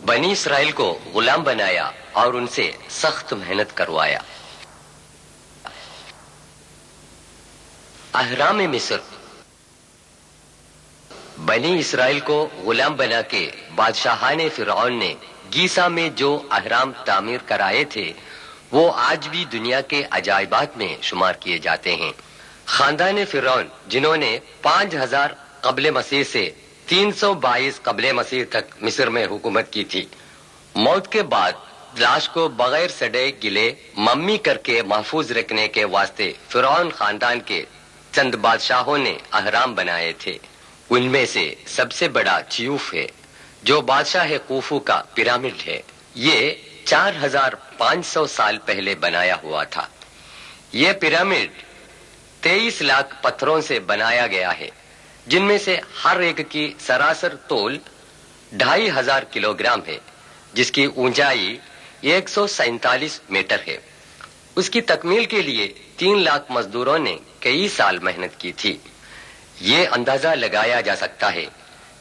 بنی اسرائیل کو غلام بنایا اور ان سے سخت محنت کروایا۔ اہرام مصر۔ بنی اسرائیل کو غلام بنا کے بادشاہان فرعون نے گیزا میں جو اہرام تعمیر کرائے تھے وہ آج بھی دنیا کے عجائبات میں شمار کیے جاتے ہیں۔ خاندان فرعون جنہوں نے 5000 قبل مسیح سے 322 قبل مسیح تک مصر میں حکومت کی تھی، موت کے بعد لاش کو بغیر سڑے گلے ممی کر کے محفوظ رکھنے کے واسطے فرعون خاندان کے چند بادشاہوں نے اہرام بنائے تھے۔ ان میں سے سب سے بڑا چیوف ہے جو بادشاہ خوفو کا پیرامڈ ہے۔ یہ 4500 سال پہلے بنایا ہوا تھا۔ یہ پیرامڈ 23 لاکھ پتھروں سے بنایا گیا ہے جن میں سے ہر ایک کی سراسر طول 2500 کلوگرام ہے، جس کی اونچائی 147 میٹر ہے۔ اس کی تکمیل کے لیے 3 لاکھ مزدوروں نے کئی سال محنت کی تھی۔ یہ اندازہ لگایا جا سکتا ہے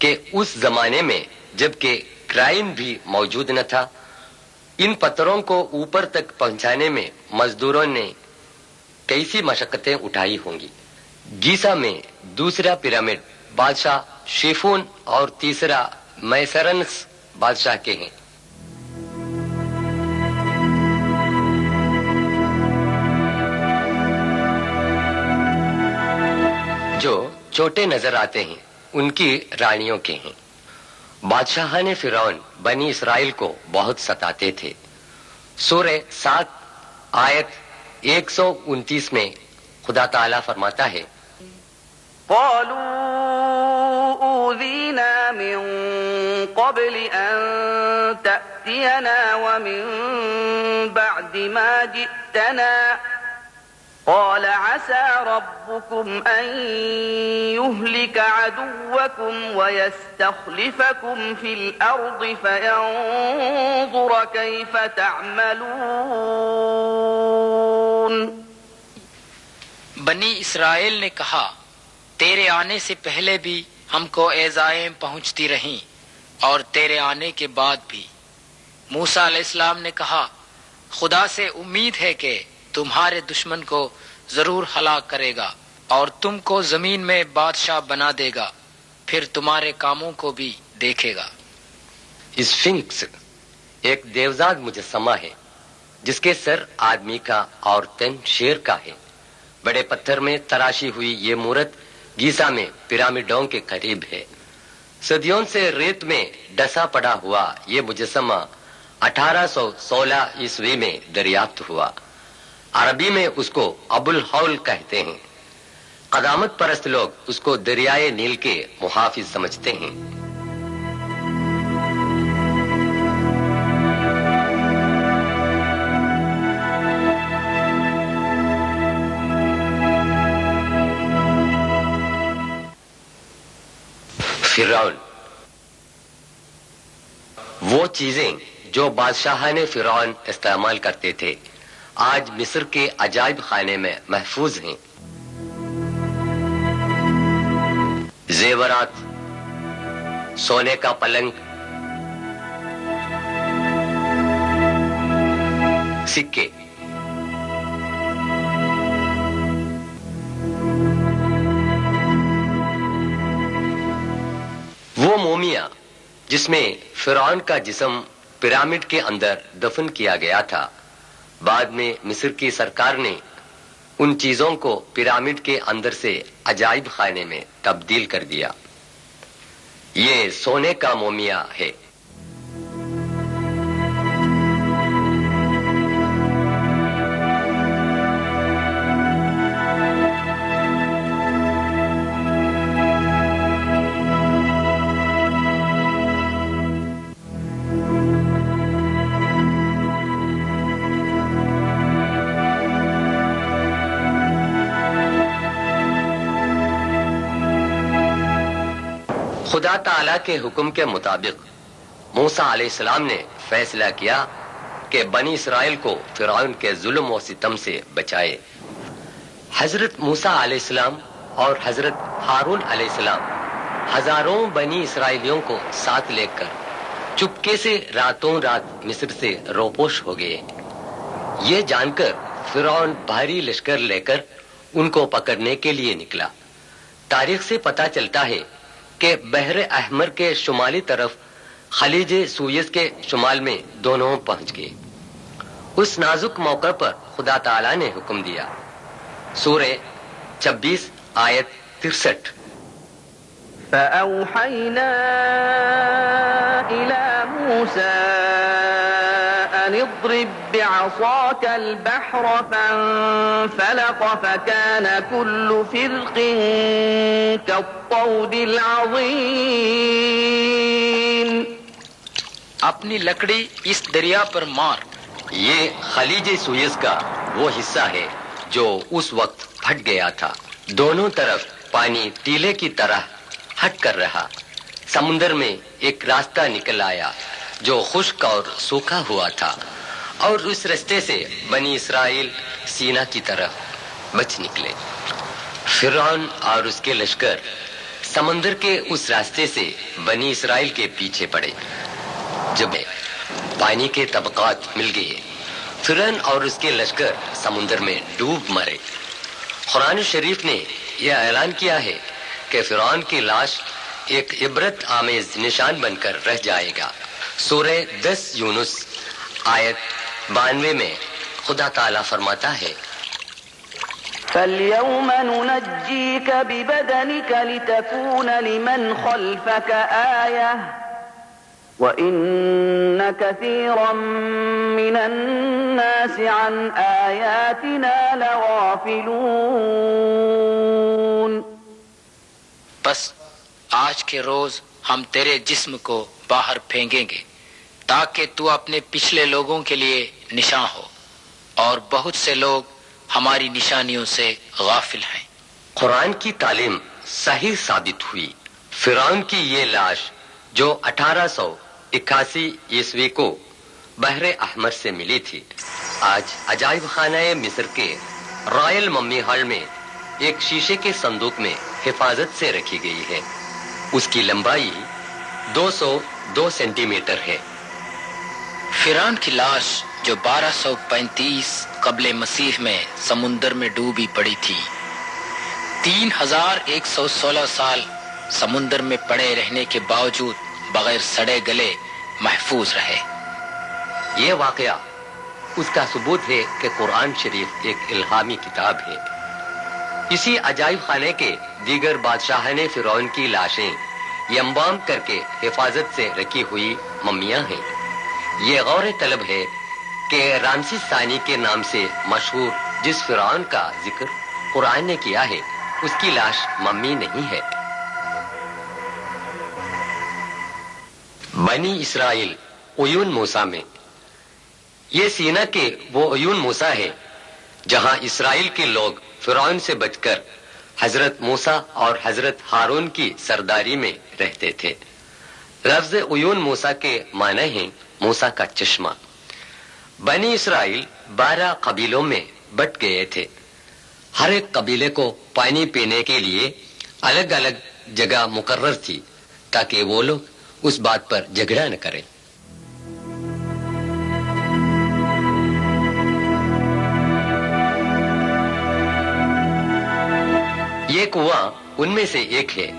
کہ اس زمانے میں جبکہ کرائن بھی موجود نہ تھا، ان پتھروں کو اوپر تک پہنچانے میں مزدوروں نے کیسی مشقتیں اٹھائی ہوں گی۔ گیزا میں دوسرا پیرامڈ بادشاہ شیفون اور تیسرا میسرنس بادشاہ کے ہیں۔ جو چھوٹے نظر آتے ہیں ان کی رانیوں کے ہیں۔ بادشاہان فرعون بنی اسرائیل کو بہت ستاتے تھے۔ سورہ 7 آیت 129 میں خدا تعالیٰ فرماتا ہے، قالوا أوذينا من قبل أن تأتينا ومن بعد ما جئتنا قال عسى ربكم أن يهلك عدوكم ويستخلفكم في الأرض فينظر كيف تعملون۔ بنی اسرائیل نے کہا، تیرے آنے سے پہلے بھی ہم کو ایذائیں پہنچتی رہیں اور تیرے آنے کے بعد بھی۔ موسیٰ علیہ السلام نے کہا، خدا سے امید ہے کہ تمہارے دشمن کو ضرور ہلاک کرے گا اور تم کو زمین میں بادشاہ بنا دے گا، پھر تمہارے کاموں کو بھی دیکھے گا۔ اسفنکس ایک دیوزاد مجسمہ ہے جس کے سر آدمی کا اور تن شیر کا ہے۔ بڑے پتھر میں تراشی ہوئی یہ مورت گیزا میں پیرامڈوں کے قریب ہے۔ صدیوں سے ریت میں ڈسا پڑا ہوا یہ مجسمہ 1816 عیسوی میں دریافت ہوا۔ عربی میں اس کو ابو الحول کہتے ہیں۔ قدامت پرست لوگ اس کو دریائے نیل کے محافظ سمجھتے ہیں۔ فرعون۔ وہ چیزیں جو بادشاہان فرعون استعمال کرتے تھے آج مصر کے عجائب خانے میں محفوظ ہیں۔ زیورات، سونے کا پلنگ، سکے۔ وہ مومیا جس میں فرعون کا جسم پیرامڈ کے اندر دفن کیا گیا تھا، بعد میں مصر کی سرکار نے ان چیزوں کو پیرامڈ کے اندر سے عجائب خانے میں تبدیل کر دیا۔ یہ سونے کا مومیا ہے۔ خدا تعالیٰ کے حکم کے مطابق موسیٰ علیہ السلام نے فیصلہ کیا کہ بنی اسرائیل کو فرعون کے ظلم و ستم سے بچائے۔ حضرت موسیٰ علیہ السلام اور حضرت ہارون علیہ السلام ہزاروں بنی اسرائیلیوں کو ساتھ لے کر چپکے سے راتوں رات مصر سے روپوش ہو گئے۔ یہ جان کر فرعون بھاری لشکر لے کر ان کو پکڑنے کے لیے نکلا۔ تاریخ سے پتہ چلتا ہے کہ بحر احمر کے شمالی طرف خلیج سوئز کے شمال میں دونوں پہنچ گئے۔ اس نازک موقع پر خدا تعالی نے حکم دیا۔ سورہ 26 آیت 63۔ فأوحينا إلى موسى أن اضرب بعصاك البحر فانفلق فكان كل فرق كالطود العظيم۔ اپنی لکڑی اس دریا پر مار۔ یہ خلیج سوئز کا وہ حصہ ہے جو اس وقت پھٹ گیا تھا۔ دونوں طرف پانی ٹیلے کی طرح ہٹ کر رہا۔ سمندر میں ایک راستہ نکل آیا جو خشک اور سوکھا ہوا تھا، اور اس راستے سے بنی اسرائیل سینا کی طرف بچ نکلے۔ فرعون اور اس کے لشکر سمندر کے اس راستے سے بنی اسرائیل کے پیچھے پڑے۔ جب پانی کے طبقات مل گئے، فرعون اور اس کے لشکر سمندر میں ڈوب مرے۔ قرآن شریف نے یہ اعلان کیا ہے کہ فرعون کی لاش ایک عبرت آمیز نشان بن کر رہ جائے گا۔ سورہ 10 یونس آیت 92 میں خدا تعالیٰ فرماتا ہے، فَالْيَوْمَ نُنَجِّيكَ بِبَدَنِكَ لِتَكُونَ لِمَنْ خَلْفَكَ آيَةً وَإِنَّ كَثِيرًا مِّنَ النَّاسِ عَنْ آيَاتِنَا لَغَافِلُونَ۔ بس آج کے روز ہم تیرے جسم کو باہر پھینکیں گے تاکہ تو اپنے پچھلے لوگوں کے لیے نشان ہو، اور بہت سے لوگ ہماری نشانیوں سے غافل ہیں۔ قرآن کی تعلیم صحیح ثابت ہوئی۔ فرعون کی یہ لاش جو 1881 عیسوی کو بحر احمر سے ملی تھی، آج عجائب خانہ مصر کے رائل ممی ہال میں ایک شیشے کے صندوق میں حفاظت سے رکھی گئی ہے۔ اس کی لمبائی 202 سینٹی میٹر ہے۔ فرعون کی لاش جو 1235 قبل مسیح میں سمندر میں ڈوبی پڑی تھی، 3116 سال سمندر میں پڑے رہنے کے باوجود بغیر سڑے گلے محفوظ رہے۔ یہ واقعہ اس کا ثبوت ہے کہ قرآن شریف ایک الہامی کتاب ہے۔ اسی عجائب خانے کے دیگر بادشاہان فرعون کی لاشیں ینبام کر کے حفاظت سے رکھی ہوئی ممیاں ہیں۔ یہ غور طلب ہے کہ رامسیس ثانی کے نام سے مشہور جس فرعون کا ذکر قرآن نے کیا ہے، اس کی لاش ممی نہیں ہے۔ بنی اسرائیل عیون موسیٰ میں، یہ سینا کے وہ عیون موسیٰ ہے جہاں اسرائیل کے لوگ فرعون سے بچ کر حضرت موسیٰ اور حضرت ہارون کی سرداری میں رہتے تھے۔ لفظ عیون موسیٰ کے معنی ہیں موسیٰ کا چشمہ۔ بنی اسرائیل 12 قبیلوں میں بٹ گئے تھے۔ ہر ایک قبیلے کو پانی پینے کے لیے الگ الگ جگہ مقرر تھی تاکہ وہ لوگ اس بات پر جھگڑا نہ کریں۔ یہ کنواں ان میں سے ایک ہے۔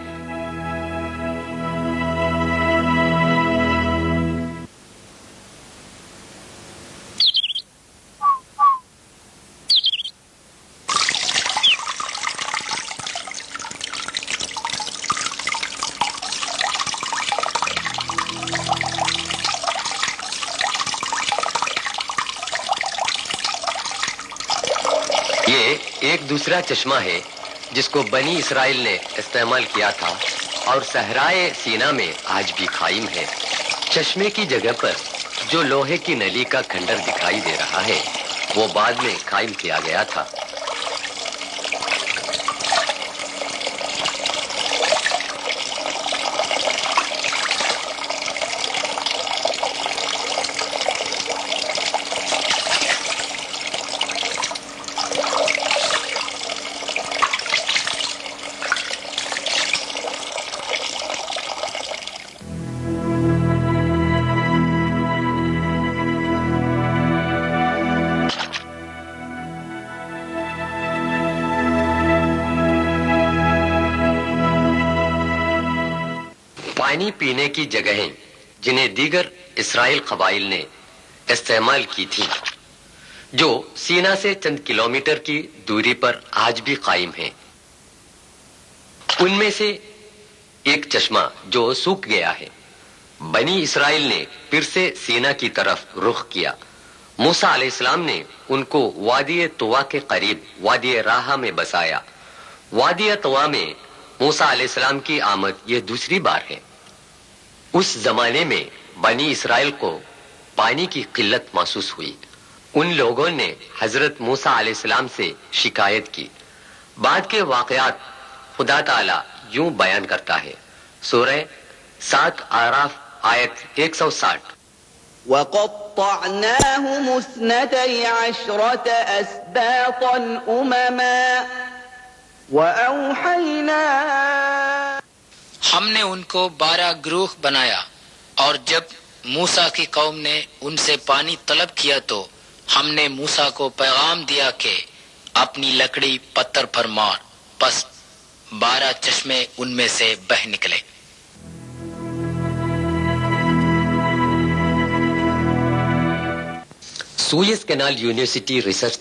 یہ ایک دوسرا چشمہ ہے جس کو بنی اسرائیل نے استعمال کیا تھا اور صحرائے سینا میں آج بھی قائم ہے۔ چشمے کی جگہ پر جو لوہے کی نلی کا کھنڈر دکھائی دے رہا ہے وہ بعد میں قائم کیا گیا تھا۔ پانی پینے کی جگہیں جنہیں دیگر اسرائیل قبائل نے استعمال کی تھی، جو سینا سے چند کلومیٹر کی دوری پر آج بھی قائم ہیں۔ ان میں سے ایک چشمہ جو سوکھ گیا ہے۔ بنی اسرائیل نے پھر سے سینا کی طرف رخ کیا۔ موسیٰ علیہ السلام نے ان کو وادی طوا کے قریب وادی راہا میں بسایا۔ وادی طوا میں موسیٰ علیہ السلام کی آمد یہ دوسری بار ہے۔ اس زمانے میں بنی اسرائیل کو پانی کی قلت محسوس ہوئی۔ ان لوگوں نے حضرت موسیٰ علیہ السلام سے شکایت کی۔ بعد کے واقعات خدا تعالی یوں بیان کرتا ہے۔ سورہ 7 اعراف آیت 160۔ وَقَطَّعْنَاهُمُ 12 أَسْبَاطًا أُمَمًا وَأَوْحَيْنَا، ہم نے ان کو 12 گروہ بنایا، اور جب موسیٰ کی قوم نے ان سے پانی طلب کیا تو ہم نے موسیٰ کو پیغام دیا کہ اپنی لکڑی پتھر پر مار، پس 12 چشمے ان میں سے بہہ نکلے۔ Swiss canal university research